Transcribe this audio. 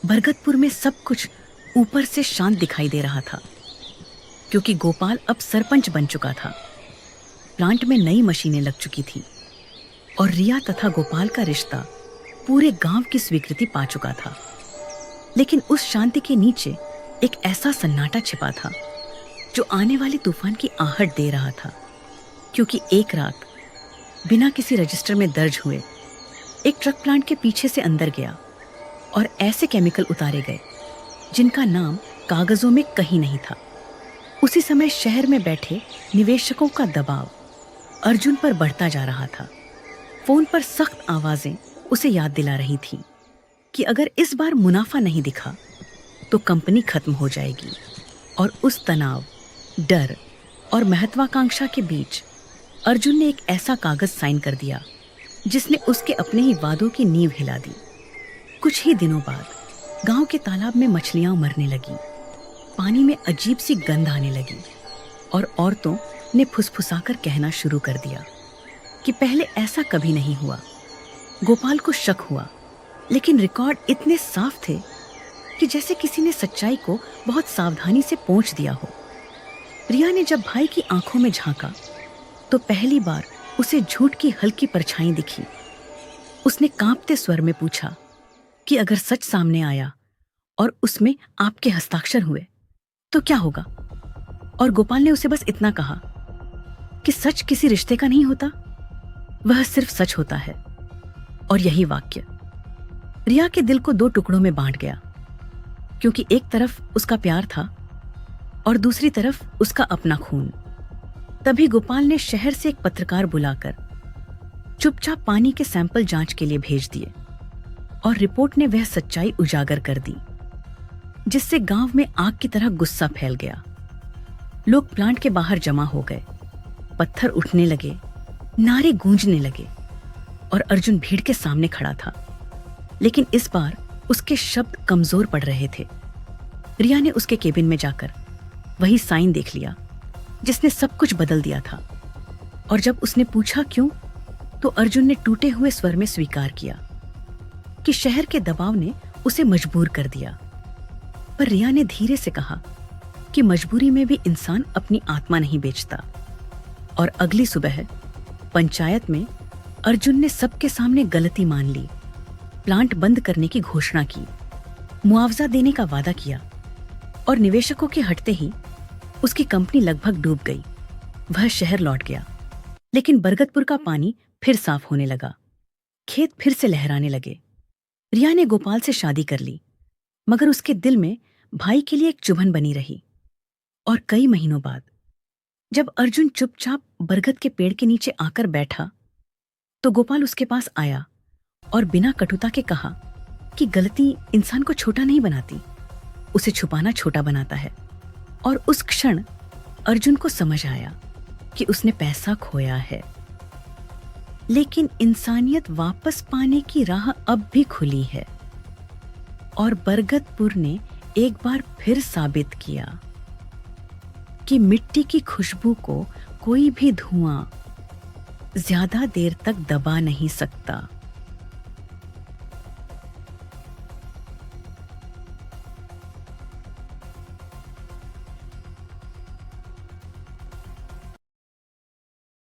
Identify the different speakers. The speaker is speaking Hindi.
Speaker 1: बरगदपुर में सब कुछ ऊपर से शांत दिखाई दे रहा था, क्योंकि गोपाल अब सरपंच बन चुका था। प्लांट में नई मशीनें लग चुकी थी और रिया तथा गोपाल का रिश्ता पूरे गांव की स्वीकृति पा चुका था। लेकिन उस शांति के नीचे एक ऐसा सन्नाटा छिपा था जो आने वाले तूफान की आहट दे रहा था। क्योंकि एक रात बिना किसी रजिस्टर में दर्ज हुए एक ट्रक प्लांट के पीछे से अंदर गया और ऐसे केमिकल उतारे गए जिनका नाम कागजों में कहीं नहीं था। उसी समय शहर में बैठे निवेशकों का दबाव अर्जुन पर बढ़ता जा रहा था। फोन पर सख्त आवाजें उसे याद दिला रही थीं कि अगर इस बार मुनाफा नहीं दिखा तो कंपनी खत्म हो जाएगी। और उस तनाव, डर और महत्वाकांक्षा के बीच अर्जुन ने एक ऐसा कागज साइन कर दिया जिसने उसके अपने ही वादों की नींव हिला दी। कुछ ही दिनों बाद गांव के तालाब में मछलियां मरने लगी, पानी में अजीब सी गंध आने लगी और औरतों ने फुसफुसाकर कहना शुरू कर दिया कि पहले ऐसा कभी नहीं हुआ। गोपाल को शक हुआ, लेकिन रिकॉर्ड इतने साफ थे कि जैसे किसी ने सच्चाई को बहुत सावधानी से पोंछ दिया हो। रिया ने जब भाई की आंखों में झांका तो पहली बार उसे झूठ की हल्की परछाई दिखी। उसने कांपते स्वर में पूछा कि अगर सच सामने आया और उसमें आपके हस्ताक्षर हुए तो क्या होगा? और गोपाल ने उसे बस इतना कहा कि सच किसी रिश्ते का नहीं होता, वह सिर्फ सच होता है। और यही वाक्य रिया के दिल को दो टुकड़ों में बांट गया, क्योंकि एक तरफ उसका प्यार था और दूसरी तरफ उसका अपना खून। तभी गोपाल ने शहर से एक पत्रकार बुलाकर चुपचाप पानी के सैंपल जांच के लिए भेज दिए और रिपोर्ट ने वह सच्चाई उजागर कर दी, जिससे गांव में आग की तरह गुस्सा फैल गया। लोग प्लांट के बाहर जमा हो गए, पत्थर उठने लगे, नारे गूंजने लगे और अर्जुन भीड़ के सामने खड़ा था। लेकिन इस बार उसके शब्द कमजोर पड़ रहे थे। रिया ने उसके केबिन में जाकर वही साइन देख लिया जिसने सब कुछ बदल दिया था। और जब उसने पूछा क्यों, तो अर्जुन ने टूटे हुए स्वर में स्वीकार किया कि शहर के दबाव ने उसे मजबूर कर दिया। पर रिया ने धीरे से कहा कि मजबूरी में भी इंसान अपनी आत्मा नहीं बेचता। और अगली सुबह पंचायत में अर्जुन ने सबके सामने गलती मान ली, प्लांट बंद करने की घोषणा की, मुआवजा देने का वादा किया और निवेशकों के हटते ही उसकी कंपनी लगभग डूब गई। वह शहर लौट गया, लेकिन बरगदपुर का पानी फिर साफ होने लगा, खेत फिर से लहराने लगे। रिया ने गोपाल से शादी कर ली, मगर उसके दिल में भाई के लिए एक चुभन बनी रही। और कई महीनों बाद जब अर्जुन चुपचाप बरगद के पेड़ के नीचे आकर बैठा तो गोपाल उसके पास आया और बिना कटुता के कहा कि गलती इंसान को छोटा नहीं बनाती, उसे छुपाना छोटा बनाता है। और उस क्षण अर्जुन को समझ आया कि उसने पैसा खोया है, लेकिन इंसानियत वापस पाने की राह अब भी खुली है। और बरगदपुर ने एक बार फिर साबित किया कि मिट्टी की खुशबू को कोई भी धुआं ज्यादा देर तक दबा नहीं सकता।